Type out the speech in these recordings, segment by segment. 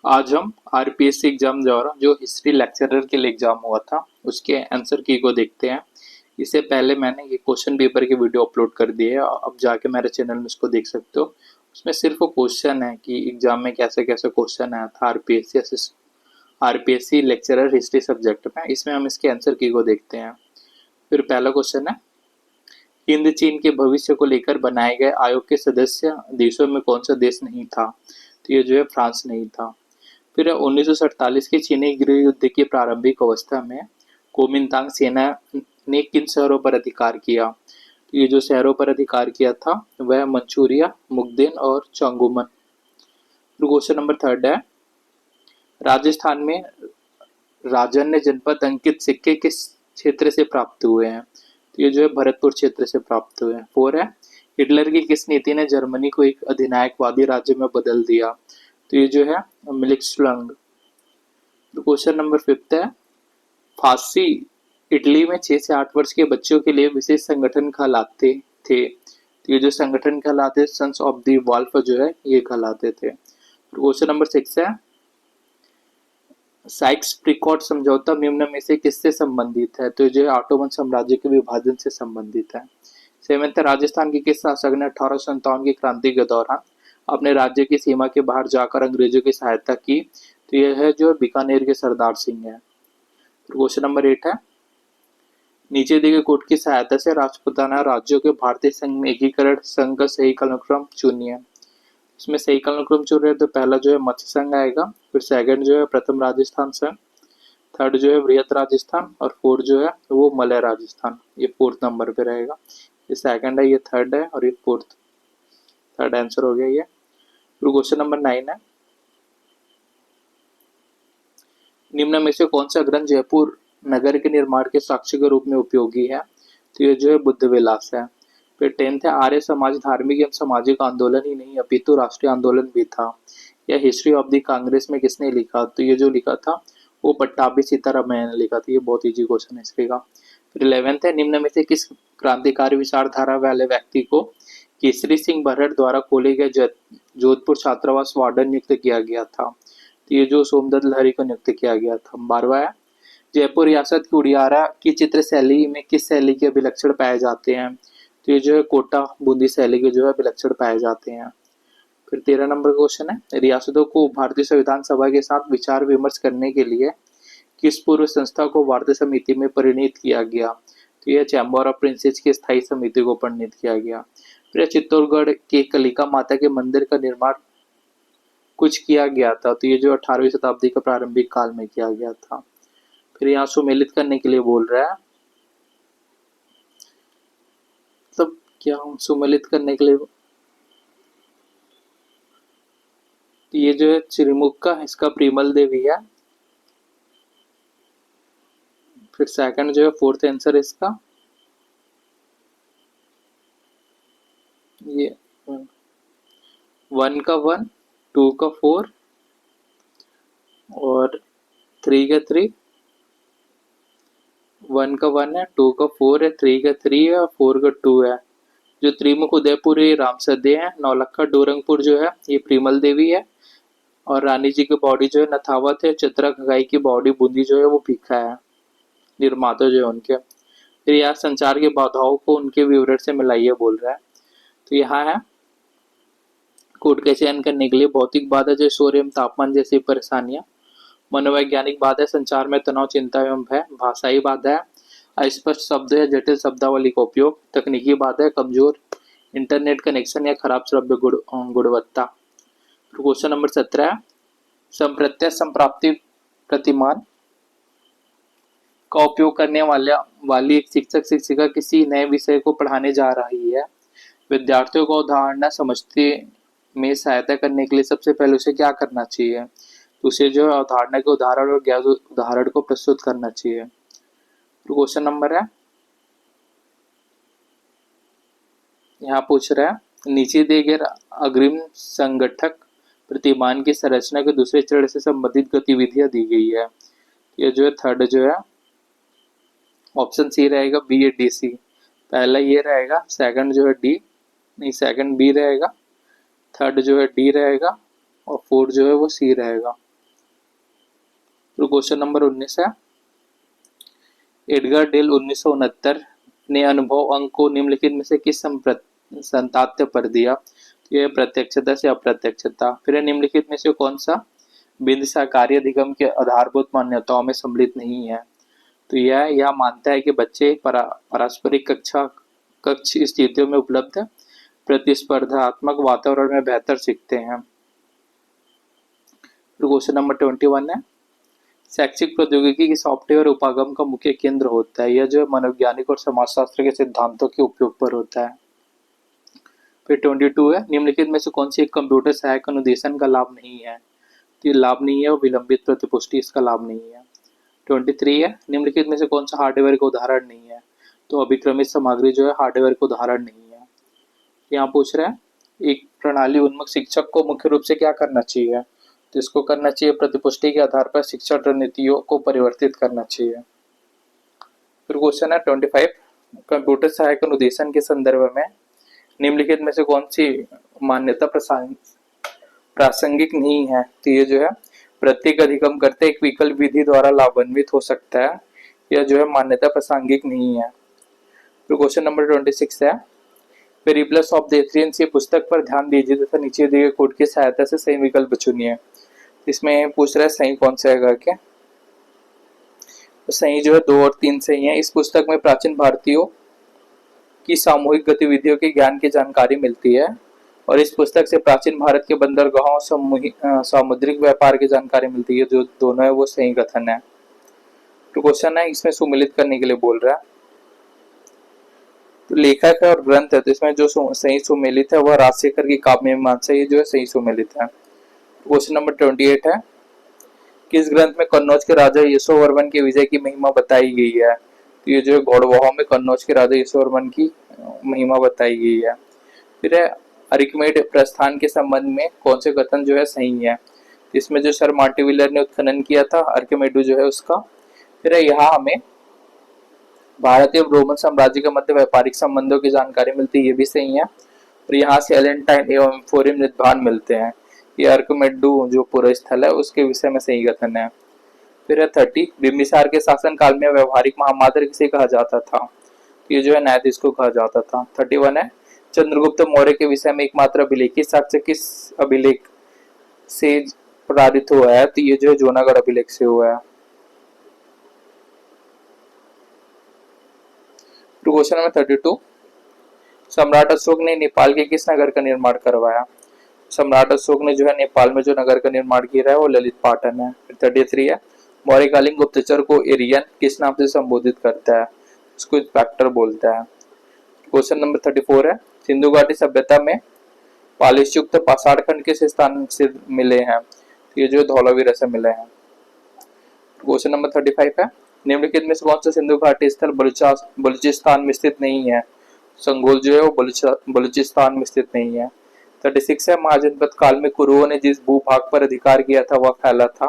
आज हम RPSC exam द्वारा जो हिस्ट्री लेक्चरर के लिए एग्जाम हुआ था उसके आंसर की को देखते हैं। इससे पहले मैंने ये क्वेश्चन पेपर की वीडियो अपलोड कर दी है, अब जाके मेरे चैनल में इसको देख सकते हो। उसमें सिर्फ क्वेश्चन है कि एग्जाम में कैसे कैसे क्वेश्चन आया था आरपीएससी लेक्चरर हिस्ट्री सब्जेक्ट में। इसमें हम इसके आंसर की को देखते हैं। फिर पहला क्वेश्चन है, हिंद चीन के भविष्य को लेकर बनाए गए आयोग के सदस्य देशों में कौन सा देश नहीं था? तो ये जो है फ्रांस नहीं था। फिर 1947 के चीनी गृह युद्ध की प्रारंभिक अवस्था में कोमिंतांग सेना ने किन शहरों पर अधिकार किया? तो ये जो शहरों पर अधिकार किया था वह मंचूरिया, मुगदेन और चंगुमन। फिर क्वेश्चन नंबर थर्ड है, राजस्थान में राजन्य जनपद अंकित सिक्के किस क्षेत्र से प्राप्त हुए हैं? तो ये जो है भरतपुर क्षेत्र से प्राप्त हुए हैं। फोर है, हिटलर की किस नीति ने जर्मनी को एक अधिनायकवादी राज्य में बदल दिया? तो ये जो है मिलिक्सलंग। क्वेश्चन नंबर फिफ्थ है, फांसी इटली में 6 से 8 वर्ष के बच्चों के लिए विशेष संगठन कहलाते थे। तो ये जो संगठन कहलाते सन्स ऑफ द वॉल्फ जो है ये कहलाते थे। क्वेश्चन नंबर 6 है, साइक्स प्रिकॉट समझौता निम्न में से किससे संबंधित है? तो ये जो है ऑटोमन साम्राज्य के विभाजन से संबंधित है। सेवेंथ, राजस्थान के किस शासक ने 1857 की क्रांति के दौरान अपने राज्य की सीमा के बाहर जाकर अंग्रेजों की सहायता की? तो यह है जो बीकानेर के सरदार सिंह है। क्वेश्चन नंबर 8 है, नीचे दिए गए कोड की सहायता से राजपूताना राज्यों के भारतीय संघ में एकीकरण संघ का सही कालक्रम चुनिए। इसमें सही कालक्रम चुन रहे हैं तो पहला जो है मत्स्य संघ आएगा, फिर सेकंड जो है प्रथम राजस्थान संघ, थर्ड जो है बृहत राजस्थान और फोर्थ जो है वो मलय राजस्थान। ये फोर्थ नंबर पे रहेगा। ये सेकंड है, ये थर्ड है और ये फोर्थ। थर्ड आंसर हो गया ये। फिर क्वेश्चन नंबर 9 है, निम्न में से कौन सा ग्रंथ जयपुर नगर के निर्माण के साक्ष्य के रूप में उपयोगी है? तो ये जो है बुद्ध विलास है। फिर 10th है, आर्य समाज धार्मिक एवं सामाजिक आंदोलन ही नहीं अपितु राष्ट्रीय आंदोलन भी था। यह हिस्ट्री ऑफ द कांग्रेस में किसने लिखा? तो ये जो लिखा था वो पट्टाभी सीतारामैया ने लिखा था। ये बहुत इजी क्वेश्चन है इसके का। फिर 11th है, निम्न में से किस क्रांतिकारी विचारधारा वाले व्यक्ति को केसरी सिंह बरहट द्वारा खोले गए जोधपुर छात्रावास वार्डन नियुक्त किया गया था? तो ये जो सोमदत्त लहरी को नियुक्त किया गया था। 12वां है, जयपुर रियासत की उड़ियारा की चित्र शैली में किस शैली के अभिलक्षण पाए जाते हैं? तो ये जो है कोटा बूंदी शैली के जो है अभिलक्षण पाए जाते हैं। फिर 13 नंबर क्वेश्चन है, रियासतों को भारतीय संविधान सभा के साथ विचार विमर्श करने के लिए किस पूर्व संस्था को वार्ता समिति में परिणित किया गया? तो यह चैम्बर ऑफ प्रिंसेस की स्थायी समिति को परिणित किया गया। फिर चित्तौड़गढ़ के कलिका माता के मंदिर का निर्माण कुछ किया गया था? तो ये जो 18वीं शताब्दी के प्रारंभिक काल में किया गया था। फिर यहाँ सुमेलित करने के लिए बोल रहा है, मतलब क्या सुमेलित करने के लिए, ये जो है चिरमुक्का इसका प्रिमल देवी है। फिर सेकंड जो है फोर्थ आंसर इसका ये 1 का 1, 2 का 4 और 3 का 3। 1 का 1 है, 2 का 4 है, 3 का 3 है और 4 का 2 है। जो त्रिमुख उदयपुर ये रामसदे है। नौलखा डोरंगपुर जो है ये प्रिमल देवी है और रानी जी की बॉडी जो है नथावत है। चित्रा खगाई की बॉडी बूंदी जो है वो भीखा है, निर्माता जो है उनके। फिर यहाँ संचार की बाधाओं को उनके विवरण से मिलाइए बोल रहा है। तो यहाँ है कोड का चयन करने के लिए भौतिक बाधा जैसे शोर एवं तापमान जैसी परेशानियां, मनोवैज्ञानिक बाधा है संचार में तनाव चिंता एवं भय, भाषाई बाधा है अस्पष्ट शब्द या जटिल शब्दावली का उपयोग, तकनीकी बाधा है कमजोर इंटरनेट कनेक्शन या खराब श्रव्य गुणवत्ता। क्वेश्चन नंबर 17 है, संप्रत्यय संप्राप्ति प्रतिमान का उपयोग करने वाली एक शिक्षक शिक्षिका किसी नए विषय को पढ़ाने जा रही है। विद्यार्थियों को अवधारणा समझते में सहायता करने के लिए सबसे पहले उसे क्या करना चाहिए? तो उसे जो है अवधारणा के उदाहरण और ज्ञात उदाहरण को प्रस्तुत करना चाहिए। तो क्वेश्चन नंबर है, यहाँ पूछ रहा है, नीचे दिए गए अग्रिम संगठक प्रतिमान की संरचना के दूसरे चरण से संबंधित गतिविधियां दी गई है। ये जो है थर्ड जो है ऑप्शन सी रहेगा, बी ए डी सी। पहला ये रहेगा, सेकंड जो है डी, नहीं सेकंड बी रहेगा, थर्ड जो है डी रहेगा और फोर्थ जो है वो सी रहेगा। तो क्वेश्चन नंबर 19 है, एडगर डेल 1969 ने अनुभव अंक को निम्नलिखित में से किस संतात्य पर दिया? तो यह प्रत्यक्षता से अप्रत्यक्षता। फिर निम्नलिखित में से कौन सा बिंदु सहकारी अधिगम के आधारभूत मान्यताओं में सम्मिलित नहीं है? तो यह मानता है कि बच्चे पारस्परिक कक्ष स्थितियों में उपलब्ध प्रतिस्पर्धात्मक वातावरण में बेहतर सीखते हैं। क्वेश्चन नंबर 21 है, शैक्षिक प्रौद्योगिकी की सॉफ्टवेयर उपागम का मुख्य केंद्र होता है। यह जो है मनोवैज्ञानिक और समाजशास्त्र के सिद्धांतों के उपयोग पर होता है। फिर 22 है, निम्नलिखित में से कौन सी एक कंप्यूटर सहायक अनुदेशन का लाभ नहीं है? तो ये लाभ नहीं है और विलंबित प्रतिपुष्टि इसका लाभ नहीं है। 23 है, निम्नलिखित में से कौन सा हार्डवेयर का उदाहरण नहीं है? तो अभिक्रमित सामग्री जो है हार्डवेयर का उदाहरण नहीं है। यहाँ पूछ रहे हैं, एक प्रणाली उन्मुख शिक्षक को मुख्य रूप से क्या करना चाहिए? तो इसको करना चाहिए प्रतिपुष्टि के आधार पर शिक्षण रणनीतियों को परिवर्तित करना चाहिए। फिर क्वेश्चन है 25, कंप्यूटर सहायक अनुदेशन के संदर्भ में निम्नलिखित में से कौन सी मान्यता प्रासंगिक नहीं है? तो ये जो है प्रत्येक अधिगम करते एक विकल्प विधि द्वारा लाभान्वित हो सकता है, यह जो है मान्यता प्रासंगिक नहीं है। फिर क्वेश्चन नंबर 26 है, पेरिप्लस ऑफ द एथेनियंस पुस्तक पर ध्यान दीजिए तथा नीचे दिए गए कोड की सहायता से सही विकल्प चुनिए। इसमें पूछ रहा है सही कौन सा है क्या? तो सही जो है 2 और 3 सही है। इस पुस्तक में प्राचीन भारतीयों की सामूहिक गतिविधियों के ज्ञान की जानकारी मिलती है और इस पुस्तक से प्राचीन भारत के बंदरगाहों सामुद्रिक व्यापार की जानकारी मिलती है। जो दोनों है वो सही कथन है। तो क्वेश्चन है, इसमें सुमिलित करने के लिए बोल रहा है। तो लेखक है और ग्रंथ है, तो इसमें जो सही सुमेलित है वह राजशेखर की काव्य मीमांसा, ये जो है सही सुमेलित है। क्वेश्चन नंबर 28 है, किस ग्रंथ में कन्नौज के राजा यशोवर्मन के विजय की महिमा बताई गई है? तो ये जो है गौड़वाहों में कन्नौज के राजा यशोवर्मन की महिमा बताई गई है। फिर है, अरिकमेड प्रस्थान के संबंध में कौन से कथन जो है सही है? इसमें जो सर मार्टिविलर ने उत्खनन किया था आर्किमेडू जो है उसका। फिर है, यहाँ हमें भारतीय और रोमन साम्राज्य के मध्य व्यापारिक संबंधों की जानकारी मिलती है, ये भी सही है। और यहाँ से एलेंटाइन एवं एम्फोरियम निर्धारण मिलते हैं, ये आर्किमेडू जो पूरा स्थल है उसके विषय में सही कथन है। फिर है 30, बिम्बिसार के शासन काल में व्यवहारिक महामात्र किसे कहा जाता था? ये जो है न्यायाधीश को कहा जाता था। 31 है, चंद्रगुप्त मौर्य के विषय में एकमात्र अभिलेखित साक्ष्य किस अभिलेख से प्रसारित हुआ है? तो ये जो है जूनागढ़ अभिलेख से हुआ है। क्वेश्चन नंबर 32, सम्राट अशोक ने नेपाल के किस नगर का निर्माण करवाया? सम्राट अशोक ने जो है नेपाल में जो नगर का निर्माण किया है वो ललित पाटन है। 33 है, मौर्यकालीन गुप्तचर को एरियन किस नाम से संबोधित करता है? इसको इंस्पेक्टर बोलता है। क्वेश्चन नंबर 34 है, सिंधु घाटी सभ्यता में पालिश युक्त पाषाण खंड किस स्थान से मिले हैं? ये जो धौलावीरा से मिले हैं। क्वेश्चन नंबर 35 है, निम्नलिखित में से कौन सा सिंधु घाटी स्थल बलूचिस्तान में स्थित नहीं है? संगोल जो है वो बलूचिस्तान में स्थित नहीं है। 36 है, महाजनपद काल में कुरुओं ने जिस भूभाग पर अधिकार किया था वह फैला था?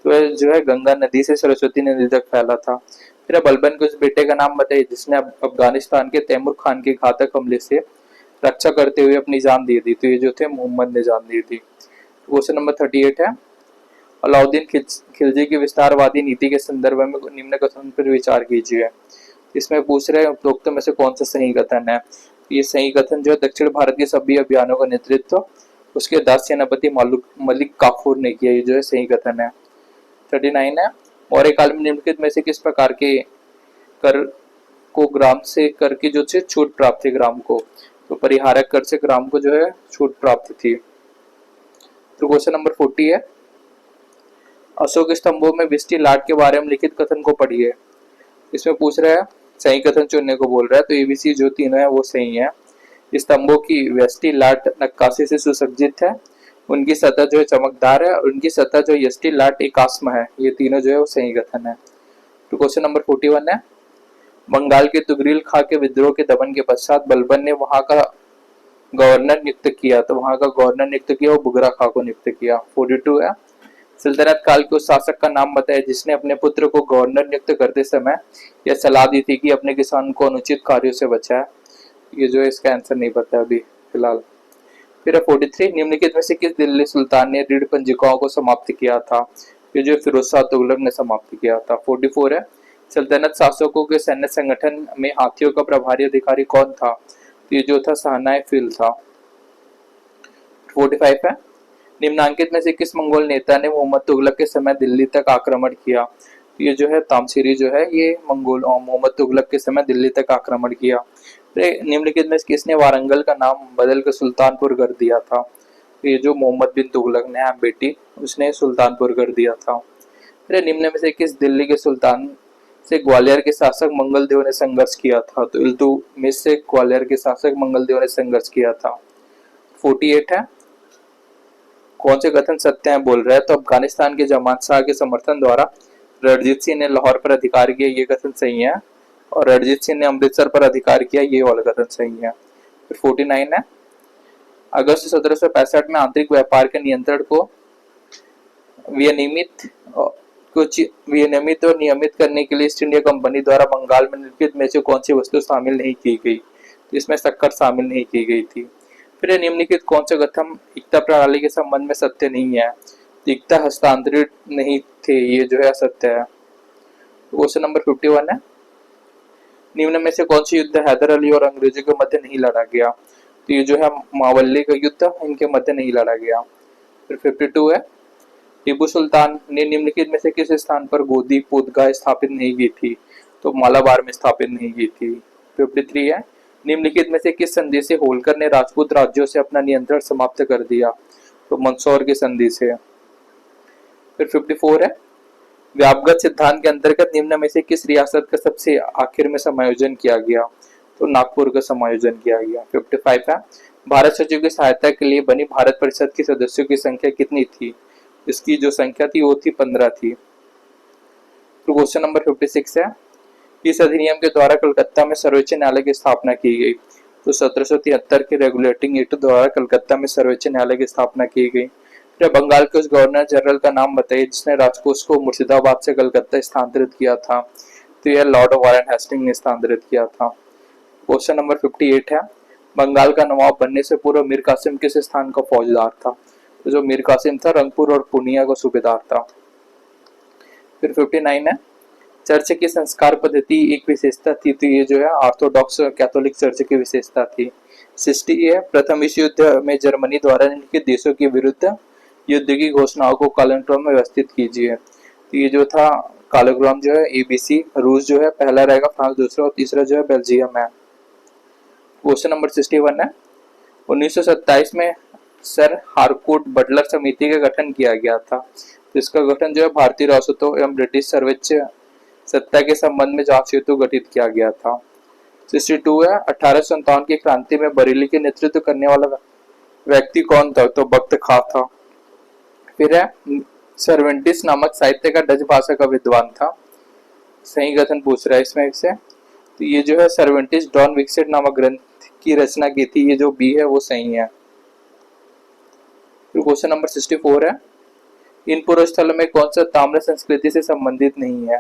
तो यह जो है गंगा नदी से सरस्वती नदी तक फैला था। फिर बलबन के उस बेटे का नाम बताइए जिसने अफगानिस्तान के तैमूर खान के घातक हमले से रक्षा करते हुए अपनी जान दे दी? तो ये जो थे मोहम्मद ने जान दी थी। क्वेश्चन नंबर 38 है, अलाउद्दीन खिलजी की विस्तारवादी नीति के संदर्भ में निम्न कथन पर विचार कीजिए। इसमें पूछ रहे हैं उपरोक्त में से कौन सा सही कथन है? ये सही कथन जो है दक्षिण भारत के सभी अभियानों का नेतृत्व उसके 10 सेनापति मलिक काफूर ने किया, ये जो है सही कथन है। 39 है, मौर्य काल में निम्नलिखित में से किस प्रकार के कर को ग्राम से कर की जो छूट प्राप्त थी ग्राम को? तो परिहारक कर से ग्राम को जो है छूट प्राप्त थी। तो क्वेश्चन नंबर 40 है, अशोक स्तंभों में विष्टि लाट के बारे में लिखित कथन को पढ़िए। इसमें पूछ रहा है सही कथन चुनने को बोल रहा है, तो एबीसी जो तीनों है वो सही है। स्तंभों की व्यष्टि लाट नक्काशी से सुसज्जित है, उनकी सतह जो है चमकदार है, और उनकी सतह जो यष्टि लाट एकास्म है, ये तीनों जो है वो सही कथन है। तो क्वेश्चन नंबर 41 है, बंगाल के तुगरील खां के विद्रोह के दमन के पश्चात बलबन ने वहां का गवर्नर नियुक्त किया, तो वहां का गवर्नर नियुक्त किया वो बुगरा खां को नियुक्त किया। 42 है, सल्तनत काल के उस शासक का नाम बताए जिसने अपने पुत्र को गवर्नर नियुक्त करते समय यह सलाह दी थी कि अपने किसान को अनुचित कार्यों से बचाए। ये जो है इसका आंसर नहीं पता है अभी फिलहाल। फिर 43, निम्नलिखित में से किस दिल्ली सुल्तान ने ऋण पंजिकाओं को समाप्त किया था? ये जो फिरोज शाह तुगलक ने समाप्त किया था। 44 है, सल्तनत शासकों के सैन्य संगठन में हाथियों का प्रभारी अधिकारी कौन था? तो ये जो था शाहनाए फिल था। 45 है, निम्नांकित में से किस मंगोल नेता ने मोहम्मद तुगलक के समय दिल्ली तक आक्रमण किया? तो ये जो है तामसीरी जो है ये मंगोल मोहम्मद तुगलक के समय दिल्ली तक आक्रमण किया। तो निम्नलिखित में किसने वारंगल का नाम बदल कर सुल्तानपुर कर दिया था? तो ये जो मोहम्मद बिन तुगलक ने बेटी उसने सुल्तानपुर कर दिया था। फिर निम्न में से किस दिल्ली के सुल्तान से ग्वालियर के शासक मंगल देव ने संघर्ष किया था? तो इल्तुतमिश से ग्वालियर के शासक मंगल देव ने संघर्ष किया था। 48 है, कौन से कथन सत्य है बोल रहा है? तो अफगानिस्तान के जमान शाह के समर्थन द्वारा रणजीत सिंह ने लाहौर पर अधिकार किया, ये कथन सही है। और रणजीत सिंह ने अमृतसर पर अधिकार किया, ये वाला कथन सही है। फिर 49 है, अगस्त 1765 में आंतरिक व्यापार के नियंत्रण को विनियमित और नियमित करने के लिए ईस्ट इंडिया कंपनी द्वारा बंगाल में निर्मित में से कौन सी वस्तु शामिल नहीं की गई? इसमें शक्कर शामिल नहीं की गई थी। फिर निम्नलिखित कौन से कथन एकता प्रणाली के संबंध में सत्य नहीं है? एकता हस्तांतरित नहीं थे, ये जो है असत्य है। क्वेश्चन नंबर 51 है, निम्न में से कौन सी युद्ध हैदर अली और अंग्रेजों के मध्य नहीं लड़ा गया? तो ये जो है मावल्ली का युद्ध, इनके मध्य नहीं लड़ा गया। फिर 52 है, टीपू सुल्तान ने निम्नलिखित में से किस स्थान पर गोदी पोतगाह स्थापित नहीं की थी? तो मालाबार में स्थापित नहीं की थी। 53 है, निम्नलिखित में से किस संधि से होलकर ने राजपूत राज्यों से अपना नियंत्रण समाप्त कर दिया? तो मंदसौर की संधि से। फिर 54 है, व्यापगत सिद्धांत के अंतर्गत निम्न में से किस रियासत का सबसे आखिर में समायोजन किया गया? तो नागपुर का समायोजन किया गया। 55 है, भारत सचिव की सहायता के लिए बनी भारत परिषद के सदस्यों की संख्या कितनी थी? इसकी जो संख्या थी वो थी 15 थी। तो क्वेश्चन नंबर 56 है, इस अधिनियम के द्वारा कलकत्ता में सर्वोच्च न्यायालय की स्थापना की गई? तो 1773 के रेगुलेटिंग एक्ट द्वारा कलकत्ता में सर्वोच्च न्यायालय की स्थापना की गई। फिर बंगाल के उस गवर्नर जनरल का नाम बताइए जिसने राजकोष को मुर्शिदाबाद से कलकत्ता स्थानांतरित किया था? तो यह लॉर्ड वारेन हेस्टिंग ने स्थानांतरित किया था। क्वेश्चन नंबर 58 है, बंगाल का नवाब बनने से पूर्व मीर कासिम किस स्थान का फौजदार था? तो जो मीर कासिम था रंगपुर और पूर्णिया का सूबेदार था। फिर 59 है, चर्च की संस्कार पद्धति एक विशेषता थी, तो ये जो है ऑर्थोडॉक्स कैथोलिक चर्च की विशेषता थी। 60 है, प्रथम विश्व युद्ध में जर्मनी द्वारा निम्नलिखित देशों के विरुद्ध युद्ध की घोषणाओं को कालक्रम में व्यवस्थित कीजिए। तो ये जो था कालक्रम जो है ABC, रूस जो है पहला रहेगा, फ्रांस दूसरा और तीसरा जो है बेल्जियम है। क्वेश्चन नंबर 61 है, 1927 में सर हारकोर्ट बटलर समिति का गठन किया गया था। तो इसका गठन जो है भारतीय रियासतों एवं ब्रिटिश सर्वोच्च सत्ता के संबंध में जांच हेतु गठित किया गया था। 62 है, 1857 की क्रांति में बरेली के नेतृत्व करने वाला व्यक्ति कौन था? तो बख्त खां था। फिर है, सर्वेंटिस नामक साहित्य का डच भाषा का विद्वान था। सही कथन पूछ रहा है इसमें से। तो ये जो है सर्वेंटिस डॉन विक्सेट नामक ग्रंथ की रचना की थी, ये जो बी है वो सही है। क्वेश्चन नंबर 64 है, इन पूर्व स्थलों में कौन सा ताम्र संस्कृति से संबंधित नहीं है?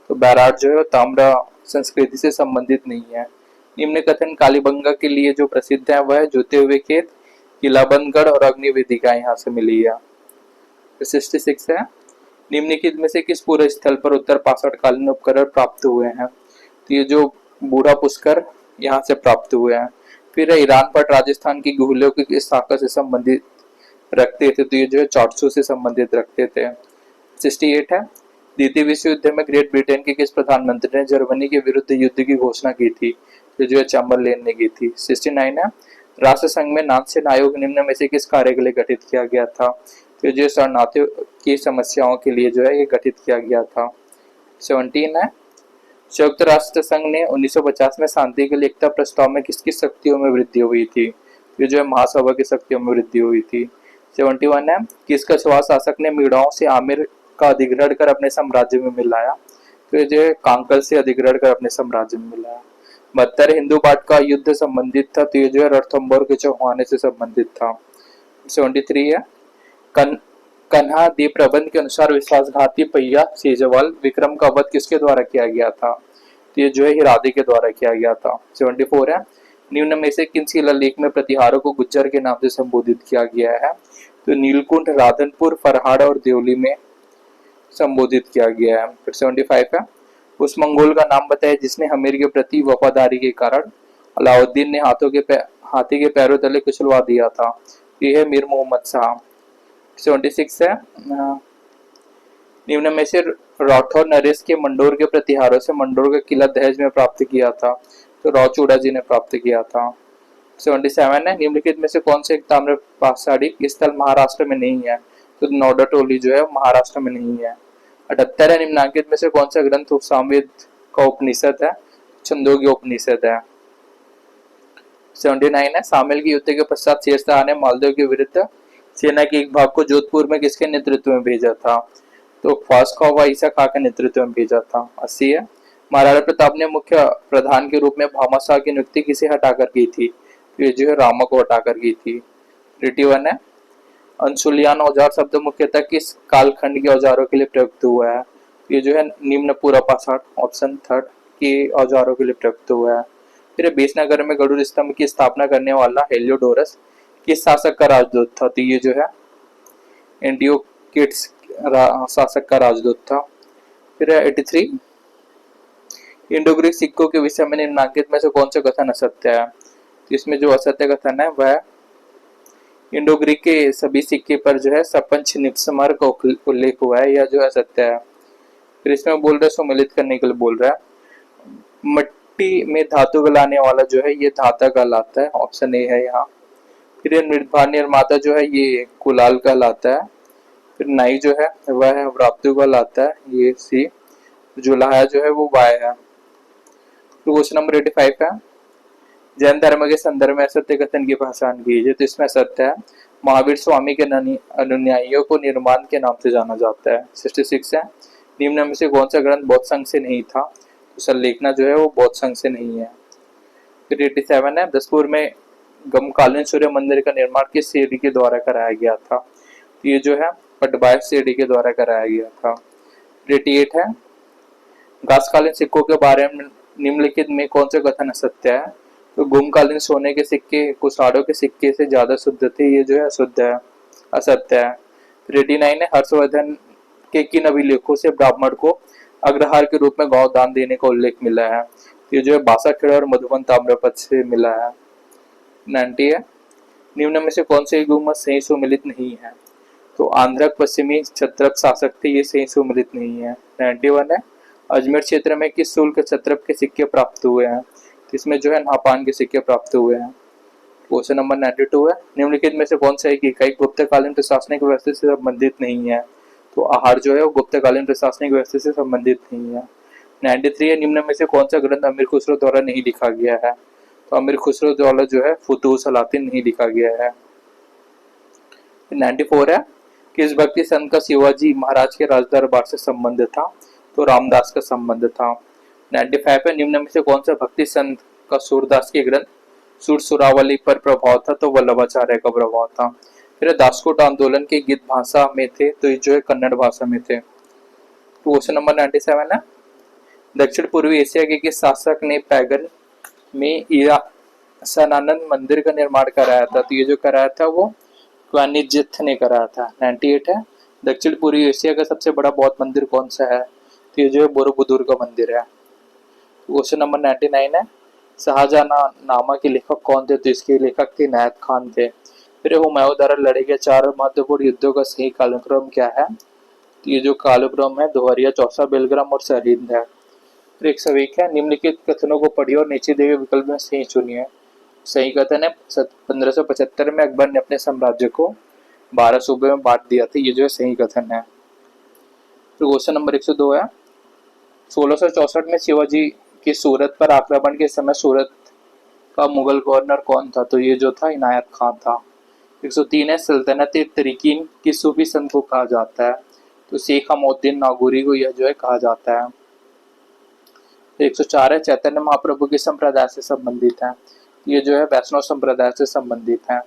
तो बैराट जो है ताम्र संस्कृति से संबंधित नहीं है। निम्न कथन कालीबंगा के लिए जो प्रसिद्ध है वह है जूते हुए खेत, किलाबंदगढ़ और अग्नि वेदिका यहाँ से मिली है। 66 है, निम्नलिखित में से किस पूर्व स्थल पर उत्तर पाषाणकालीन उपकरण प्राप्त हुए हैं? तो ये जो बूढ़ा पुष्कर यहाँ से प्राप्त हुए हैं। फिर है, ईरान पर राजस्थान की गुहलों की किस शाखा से संबंधित रखते थे? तो ये जो है चार्ट्सो से संबंधित रखते थे। 68 है, द्वितीय विश्व युद्ध में ग्रेट ब्रिटेन के किस प्रधानमंत्री ने जर्मनी के विरुद्ध युद्ध की घोषणा की थी? तो जो है चैम्बरलेन ने की थी। 69 है, राष्ट्र संघ में नाथसेन आयोग निम्न में से किस कार्य के लिए गठित किया गया था? तो जो शरणार्थियों की समस्याओं के लिए जो है ये गठित किया गया था। 17 है, संयुक्त राष्ट्र संघ ने 1950 में शांति के लिए एकता प्रस्ताव में किस किस शक्तियों में वृद्धि हुई थी? ये जो है महासभा की शक्तियों में वृद्धि हुई थी। 71 है, किस कछुआ शासक ने मीड़ाओं से आमिर का अधिग्रहण कर अपने साम्राज्य में मिलाया? तो ये जो है कांकल से अधिग्रहण कर अपने साम्राज्य में मिलाया। 72 हिंदू बाट का युद्ध संबंधित था, तो ये जो है रणथंभौर के चौहाने से संबंधित था। 73 है, कन्हा देव प्रबंध के अनुसार विश्वासघाती पहिया सेजवाल विक्रम का वध किसके द्वारा किया गया था? तो ये जो है हिरादे के द्वारा किया गया था। 74 है, निम्न में से किन शिलालेख में प्रतिहारों को गुज्जर के नाम से संबोधित किया गया है? तो नीलकुंठ, राधनपुर, फरहाड़ और देवली में संबोधित किया गया है। फिर 75 है, उस मंगोल का नाम बताया जिसने हमीर के प्रति वफादारी के कारण अलाउद्दीन ने हाथी के पैरों तले कुचलवा दिया था। ये है मीर मोहम्मद शाह। 76 है, निम्न में से राठौर नरेश के मंडोर के प्रतिहारों से मंडोर का किला दहेज में प्राप्त किया था। तो रावचूड़ा जी ने प्राप्त किया था। 77 है, निम्नलिखित में से कौन से एक ताम्र पाषाणी स्थल महाराष्ट्र में नहीं है। तो नौडाटोली जो है महाराष्ट्र में नहीं है। 78 है, निम्नांकित में से कौन सा ग्रंथ सामवेद का उपनिषद है। छंदोग्य उपनिषद है। 79 है, सामेल के युद्ध के पश्चात शेरशाह ने मालदेव के विरुद्ध सेना के एक भाग को जोधपुर में किसके नेतृत्व में भेजा था। तो ख्वास व ईसा खां के नेतृत्व में भेजा था। 80 है, महाराणा प्रताप ने मुख्य प्रधान के रूप में भामाशाह की नियुक्ति किसे हटाकर की थी। ये जो है रामा को हटाकर की थी। 81 है, अंशुलियान औजार शब्द मुख्यतः किस कालखंड के औजारों के लिए प्रयुक्त हुआ है। ये जो है निम्न पूरा पाषाण ऑप्शन 3 के औजारों के लिए प्रयुक्त हुआ है। फिर बीसनगर में गरुड़ स्तंभ की स्थापना करने वाला हेलियोडोरस किस शासक का राजदूत था। तो ये जो है एंटियोकिड्स शासक का राजदूत था। फिर 83, इंडो ग्रीक सिक्कों के विषय में निम्नांकित में से कौन सा कथन असत्य है। तो इसमें जो असत्य कथन है वह इंडो ग्रीक के सभी सिक्के पर जो है सपंच निप्समर का उल्लेख हुआ है, यह जो है सत्य है। फिर इसमें बोल रहे सम्मिलित करने के लिए बोल रहा है मिट्टी में धातु गलाने वाला जो है ये धाता कहलाता है, ऑप्शन ए है यहाँ। फिर ये निर्माता जो है ये कुलाल कहलाता है। फिर नाई जो है वह है व्राप्तु कहलाता है, ये सी। जुलाहा जो है वो वाय है। तो क्वेश्चन नंबर 85 है, जैन धर्म के संदर्भ में असत्य कथन की पहचान कीजिए। तो इसमें सत्य है, महावीर स्वामी के अनुयायियों को निर्माण के नाम से जाना जाता है। 66 है, निम्न में से कौन सा ग्रंथ बौद्ध संघ से नहीं था। तो संलेखना जो है वो बौद्ध संघ से नहीं है। फिर 87 है, दसपुर में गमकालीन सूर्य मंदिर का निर्माण किस सीढ़ी के द्वारा कराया गया था। तो ये जो है पटवाय सीढ़ी के द्वारा कराया गया था। 88 है, घासकालीन सिक्कों के बारे में निम्नलिखित में कौन सा कथन असत्य है। तो गुमकालीन सोने के सिक्के कुशाणों के सिक्के से ज्यादा शुद्ध थे, ये जो है अशुद्ध है, असत्य है। 89 है, हर्षवर्धन के किन अभिलेखों से ब्राह्मण को अग्रहार के रूप में गौ दान देने का उल्लेख मिला है। ये जो है बासाखेड़ा और मधुबन ताम्रपत्र से मिला है। 90 है, निम्न में से कौन से गुम्बद सही सुमिलित नहीं है। तो आंध्रक पश्चिमी छत्रप शासक थे, ये सही सुमिलित नहीं है। 91 है, अजमेर क्षेत्र में किस शुल्क छत्रप के सिक्के प्राप्त हुए हैं। इसमें जो है नापान के सिक्के प्राप्त हुए हैं। क्वेश्चन नंबर 92 है, निम्नलिखित में से कौन सा एक इकाई गुप्तकालीन प्रशासनिक व्यवस्था से संबंधित नहीं है। तो आहार जो है वो गुप्तकालीन प्रशासनिक व्यवस्था से संबंधित नहीं है। 93 है, निम्न में से कौन सा ग्रंथ अमीर खुसरो द्वारा नहीं लिखा गया है। तो अमीर खुसरो द्वारा जो है फुतूह सलातीन नहीं लिखा गया है। 94 है, किस भक्ति संत का शिवाजी महाराज के राज दरबार से संबंध था। तो रामदास का संबंध था। 95 है, निम्न में से कौन सा भक्ति संत का सूरदास के ग्रंथ सुर सुरावली पर प्रभाव था। तो वल्लभाचार्य का प्रभाव था। फिर दासकोट आंदोलन के गीत भाषा में थे, तो ये जो है कन्नड़ भाषा में थे। क्वेश्चन नंबर 97 है, दक्षिण पूर्वी एशिया के किस शासक ने पैगन में ईरासनानंद मंदिर का निर्माण कराया था। तो ये जो कराया था वो वाणिज्यथ ने कराया था। 98 है, दक्षिण पूर्वी एशिया का सबसे बड़ा बौद्ध मंदिर कौन सा है। तो ये जो है बोरोबुदुर का मंदिर है। क्वेश्चन नंबर 99 है, शाहजहां नामा के लेखक कौन थे। तो इसके लेखक थे नायत खान थे। फिर हुमायूं द्वारा लड़े गए 4 महत्वपूर्ण युद्धों का सही कालक्रम क्या है। तो ये जो कालक्रम है दोहरिया, चौसा, बेलग्राम और सरहिंद है। फिर 101 है, निम्नलिखित कथनों को पढ़िए और नीचे दिए गए विकल्प में सही चुनिए। सही कथन है, 1575 में अकबर ने अपने साम्राज्य को 12 सूबे में बांट दिया था, ये जो है सही कथन है। फिर क्वेश्चन नंबर 102 है, 1664 में शिवाजी की सूरत पर आक्रमण के समय सूरत का मुगल गवर्नर कौन था। तो ये जो था इनायत खान था। 103 है, सल्तनत तरीकीन किस सूफी संत को कहा जाता है। तो शेख हमउद्दीन नागौरी को यह जो है कहा जाता है। 104 है, चैतन्य महाप्रभु के संप्रदाय से संबंधित है। ये जो है वैष्णव संप्रदाय से संबंधित है।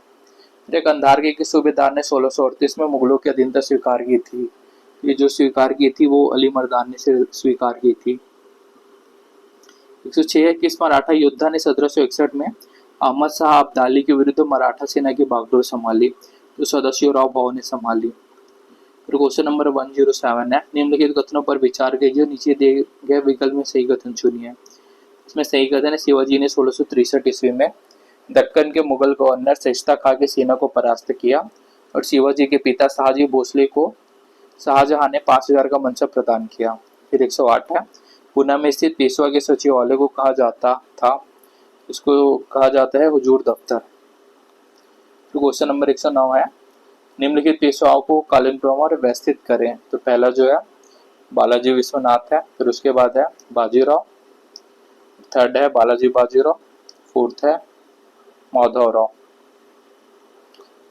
फिर कंधार के किस सूबेदार ने 1638 में मुगलों की अधीनता स्वीकार की थी। ये जो स्वीकार की थी वो अली मर्दान ने स्वीकार की थी। 106 है, किस मराठा योद्धा ने 1761 में अहमद शाह अब्दाली के विरुद्ध मराठा सेना की बागडोर संभाली। तो सदाशिवराव भाऊ ने संभाली। फिर क्वेश्चन नंबर 107 है, निम्नलिखित कथनों पर विचार कीजिए, नीचे दिए गए विकल्प में सही कथन चुनिए। इसमें सही कथन है, शिवाजी ने 1663 ईस्वी में दक्कन के मुगल गवर्नर सहिस्ता खां की सेना को परास्त किया और शिवाजी के पिता शाहजी भोसले को शाहजहां ने 5000 का मनसब प्रदान किया। फिर 108 है, पुणे में स्थित पेशवा के सचिवालय को कहा जाता था, इसको कहा जाता है हुजूर दफ्तर। तो क्वेश्चन नंबर 109 है, निम्नलिखित पेशवाओं को कालक्रम और व्यवस्थित करें। तो पहला जो है बालाजी विश्वनाथ है, फिर उसके बाद है बाजीराव, थर्ड है बालाजी बाजीराव, फोर्थ है माधवराव।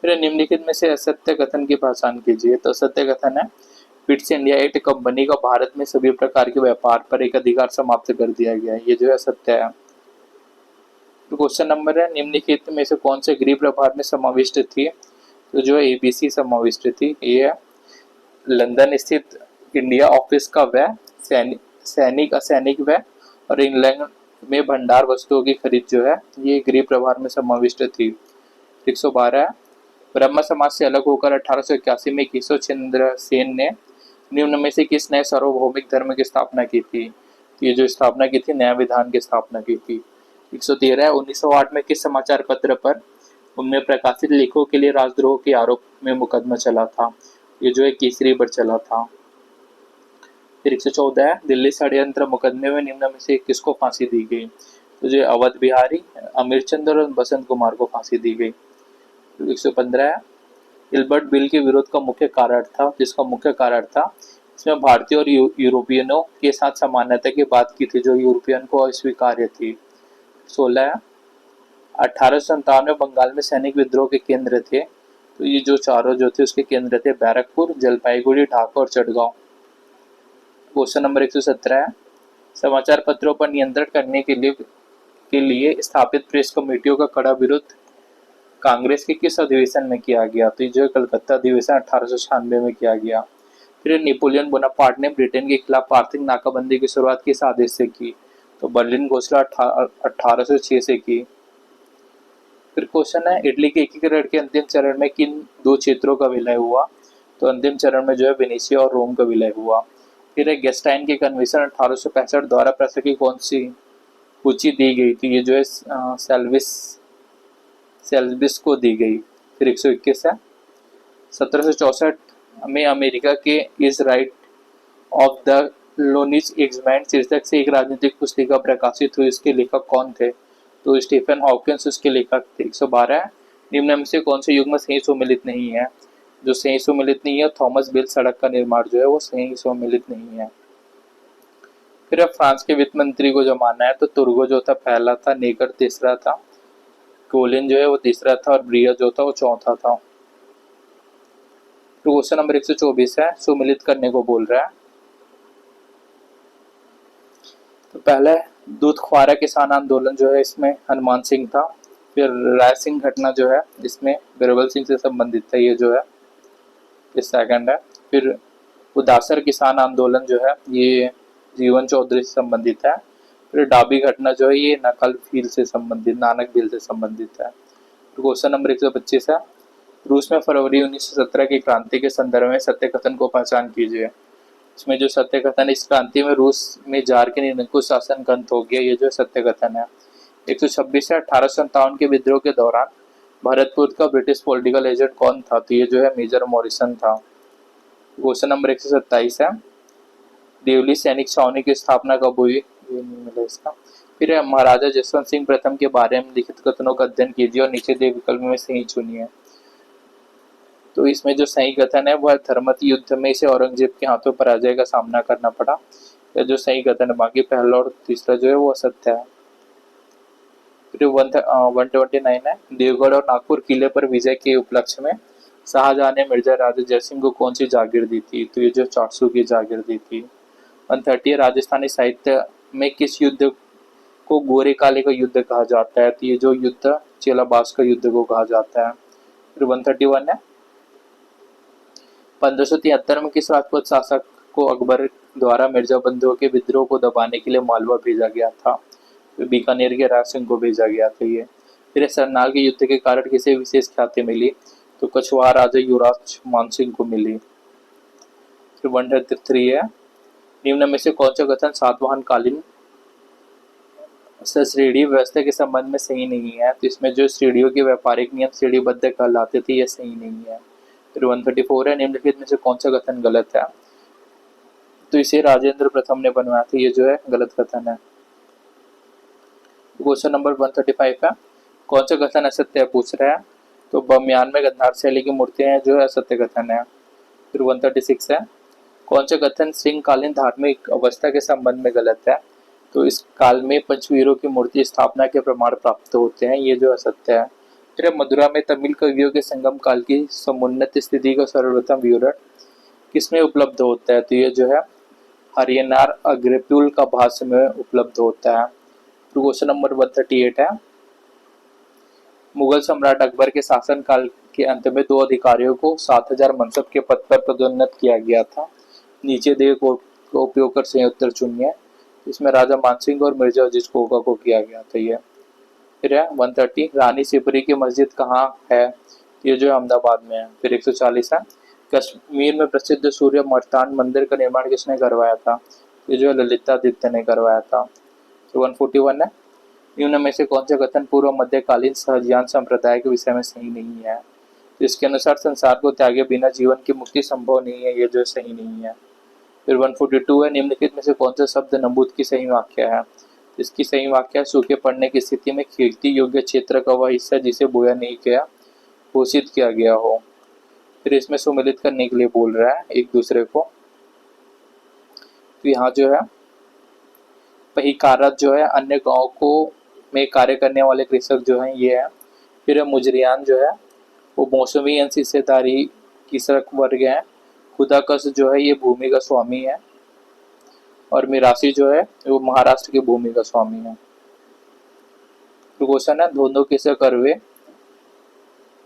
फिर निम्नलिखित में से असत्य कथन की पहचान कीजिए। तो असत्य कथन है, पिट्स इंडिया एक्ट कंपनी का भारत में सभी प्रकार के व्यापार पर एक अधिकार समाप्त कर दिया गया है, ये जो है सत्य है। तो क्वेश्चन नंबर है, निम्नलिखित में से कौन से गृह प्रभार में समाविष्ट थी। तो जो है एबीसी समाविष्ट थी। ये है लंदन स्थित इंडिया ऑफिस का व्यय, सैनिक असैनिक व्यय और इंग्लैंड में भंडार वस्तुओं की खरीद जो है ये गृह प्रभार में समाविष्ट थी। 112 है, ब्रह्म समाज से अलग होकर 1881 में केशव चंद्र सेन ने निम्न में से किस नए सार्वभौमिक धर्म की स्थापना की थी। ये जो स्थापना की थी न्याय विधान की स्थापना की थी। 113 है, 1908 में किस समाचार पत्र पर उनमें प्रकाशित लेखों के लिए राजद्रोह के आरोप में मुकदमा चला था। ये जो है केसरी पर चला था। फिर 114 है, दिल्ली षड्यंत्र मुकदमे में निम्न में से किसको फांसी दी गई। तो जो अवध बिहारी, अमीरचंद और बसंत कुमार को फांसी दी गई। 115 है, इल्बर्ट बिल के विरोध का मुख्य कारण था, जिसका मुख्य कारण था इसमें भारतीय और यूरोपियनों के साथ समानता की बात की थी, जो यूरोपियन को अस्वीकार्य थी। 16 है, 1857 में बंगाल में सैनिक विद्रोह के केंद्र थे। तो ये जो चारों जो थे उसके केंद्र थे बैरकपुर, जलपाईगुड़ी, ढाका और चटगांव। क्वेश्चन नंबर 117 है, समाचार पत्रों पर नियंत्रण करने के लिए स्थापित प्रेस कमेटियों का कड़ा विरोध कांग्रेस के किस अधिवेशन में किया गया। तो जो कलकत्ता अधिवेशन 1896 में किया गया। फिर नेपोलियन बोनापार्ट ने ब्रिटेन के खिलाफ आर्थिक नाकाबंदी की शुरुआत किस आदेश से की। तो बर्लिन घोषणा 1806 से की। फिर क्वेश्चन है, इटली के एकीकरण के अंतिम चरण में किन दो क्षेत्रों का विलय हुआ। तो अंतिम चरण में जो है वेनेशिया और रोम का विलय हुआ। फिर एक गेस्टाइन के कन्वेंशन 1865 द्वारा प्रस्ताव की कौन सी सूची दी गई थी। ये जो है सेल्विस को दी गई। फिर 121 है, 1764 में अमेरिका के इज राइट ऑफ द लोनिज एग्जमैन शीर्षक से एक राजनीतिक पुस्तिका प्रकाशित हुई, इसके लेखक कौन थे। तो स्टीफन हॉकिंस उसके लेखक थे। 112 है, निम्न में से कौन से युग्म सही सुमेलित नहीं है। जो सही सुमेलित नहीं है, थॉमस बेल सड़क का निर्माण जो है वो सही सुमेलित नहीं है। फिर अब फ्रांस के वित्त मंत्री को जमाना है। तो तुर्गो जो था पहला था, नेकर तीसरा था, कोलिन जो है वो तीसरा था और ब्रिया जो था वो चौथा था। तो क्वेश्चन नंबर 124 है, सुमिलित करने को बोल रहा है। तो पहले दूधख्वारा किसान आंदोलन जो है इसमें हनुमान सिंह था। फिर राय सिंह घटना जो है इसमें बिरबल सिंह से संबंधित था, ये जो है ये सेकंड है। फिर उदासर किसान आंदोलन जो है ये जीवन चौधरी से संबंधित है। फिर डाबी घटना जो है ये नकल भील से संबंधित, नानक भील से संबंधित है। तो क्वेश्चन नंबर 125 है, रूस में फरवरी 1917 की क्रांति के संदर्भ में सत्य कथन को पहचान कीजिए। इसमें जो सत्य कथन, इस क्रांति में रूस में जार के निरंकुश शासन का अंत हो गया, ये जो सत्य कथन है। 126 है, 1857 के विद्रोह के दौरान भरतपुर का ब्रिटिश पॉलिटिकल एजेंट कौन था। तो ये जो है मेजर मॉरिसन था। क्वेश्चन नंबर 127 है, देवली सैनिक छावनी की स्थापना कब हुई। ये नहीं मिला इसका। फिर महाराजा जसवंत सिंह प्रथम के बारे में लिखित कथनों का अध्ययन कीजिए और नीचे दिए विकल्प में सही चुनिए। तो इसमें जो सही कथन है वह धर्मत युद्ध में इसे औरंगजेब के हाथों पराजय का सामना करना पड़ा। या जो सही कथन है, बाकी पहला और तीसरा जो है वो असत्य है। फिर 129 है, देवगढ़ और नागपुर किले पर विजय के उपलक्ष्य में शाहजहां ने मिर्जा राजा जयसिंह को कौन सी जागीर दी थी। तो ये जो 400 की जागीर दी थी। 130 है, राजस्थानी साहित्य में किस युद्ध को गोरे काले का युद्ध कहा जाता है। तो ये जो युद्ध चेलाबास का युद्ध को कहा जाता है। फिर 131 है, 1573 में किस राजपूत शासक को अकबर द्वारा मिर्जा बंधुओं के विद्रोह को दबाने के लिए मालवा भेजा गया था। तो बीकानेर के राज सिंह को भेजा गया था ये। फिर सरनाल के युद्ध के कारण किसे विशेष ख्याति मिली। तो कछवाहा राजा युवराज मान सिंह को मिली। फिर 133 है, निम्न में से कौन सा कथन सातवाहनकालीन श्रेणी व्यवस्था के संबंध में सही नहीं है? तो इसमें जो श्रेणियों के व्यापारिक नियम श्रेणीबद्ध कहलाते थे, यह सही नहीं है। फिर 134 है, निम्नलिखित में से कौन सा कथन गलत है? तो इसे राजेंद्र प्रथम ने बनवाया था, ये जो है गलत कथन है। क्वेश्चन नंबर 135 है, कौन सा कथन असत्य है पूछ रहा है? तो बमयान में गंधार शैली की मूर्तियां जो है असत्य कथन है। फिर 136 है, कौन सा कथन सिंहकालीन धार्मिक अवस्था के संबंध में गलत है? तो इस काल में पंचवीरों की मूर्ति स्थापना के प्रमाण प्राप्त होते हैं, ये जो असत्य है। फिर मदुरा में तमिल कवियों के संगम काल की समुन्नत स्थिति का सर्वप्रथम विवरण किसमें उपलब्ध होता है? तो ये जो है हरियनार अग्रपुल का भाष्य में उपलब्ध होता है। क्वेश्चन नंबर 138 है, मुगल सम्राट अकबर के शासन काल के अंत में 2 अधिकारियों को 7000 मनसब के पद पर पदोन्नत किया गया था। नीचे दिए को उपयोग कर सही उत्तर चुनिए। इसमें राजा मानसिंह और मिर्जा अजीज कोका को किया गया था। ये फिर है 130, रानी सिपरी की मस्जिद कहाँ है? ये जो अहमदाबाद में है। फिर 140 है, कश्मीर में प्रसिद्ध सूर्य मर्तान मंदिर का निर्माण किसने करवाया था? ये जो है ललितादित्य ने करवाया था। तो 141 है, निम्न में से कौन सा कथन पूर्व मध्यकालीन सहजयान संप्रदाय के विषय में सही नहीं है? इसके अनुसार संसार को त्यागे बिना जीवन की मुक्ति संभव नहीं है, ये जो सही नहीं है। फिर 142 है, निम्नलिखित में से कौन सा शब्द नंबूद की सही वाक्य है? इसकी सही वाक्य है, सूखे पड़ने की स्थिति में खेती योग्य क्षेत्र का वह हिस्सा जिसे बोया नहीं गया घोषित किया गया हो। फिर इसमें सुमेलित करने के लिए बोल रहा है एक दूसरे को। तो यहाँ जो है पहिकारत जो है अन्य गाँव को में कार्य करने वाले कृषक जो हैं ये है। फिर मुजरियान जो है वो मौसमी हिस्सेदारी कृषक वर्ग है। खुदाकश जो है ये भूमि का स्वामी है, और मिरासी जो है वो महाराष्ट्र की भूमि का स्वामी है। तो क्वेश्चन है, धोंदो किसे करवे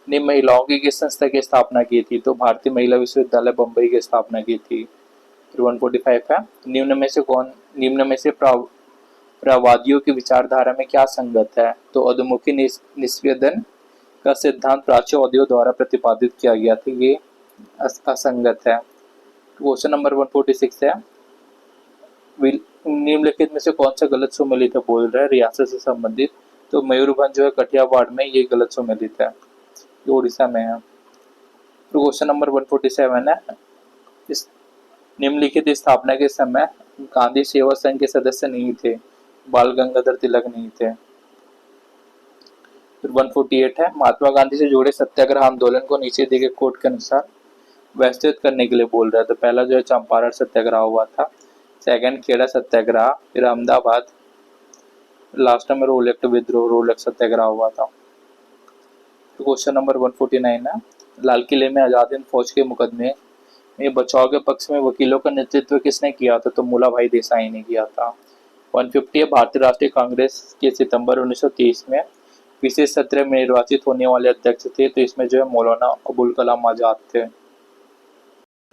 ने महिलाओं की किस संस्था की स्थापना की थी? तो भारतीय महिला विश्वविद्यालय बम्बई की स्थापना की थी। फिर 145 है, निम्न में से प्रवादियों की विचारधारा में क्या संगत है? तो अधोमुखी निस्वेदन का सिद्धांत प्राच्यवादियों द्वारा प्रतिपादित किया गया था, ये असंगत है। क्वेश्चन नंबर 146 है, निम्नलिखित में से कौन सा गलत सुमेलित है बोल रहा है रियासत से संबंधित? तो मयूरभंज जो है कठियावाड़ में, ये गलत सुमेलित है, ये उड़ीसा में है। तो क्वेश्चन नंबर 147 है, इस निम्नलिखित स्थापना के समय गांधी सेवा संघ के सदस्य नहीं थे, बाल गंगाधर तिलक नहीं थे। फिर 148 है, महात्मा गांधी से जुड़े सत्याग्रह आंदोलन को नीचे दिए गए कोड के अनुसार व्यवस्थित करने के लिए बोल रहा है। तो पहला जो है चंपारण सत्याग्रह हुआ था, सेकंड खेड़ा सत्याग्रह, फिर अहमदाबाद, लास्ट में रोलेक्ट विद्रोह रोलेक्ट सत्याग्रह हुआ था। तो क्वेश्चन नंबर 149 है, लाल किले में आजाद हिंद फौज के मुकदमे में बचाव के पक्ष में वकीलों का नेतृत्व किसने किया था? तो मूला भाई देसाई ने किया था। 150 भारतीय राष्ट्रीय कांग्रेस के सितंबर 1930 में विशेष सत्र में निर्वाचित होने वाले अध्यक्ष थे। तो इसमें जो है मौलाना अबुल कलाम आजाद थे।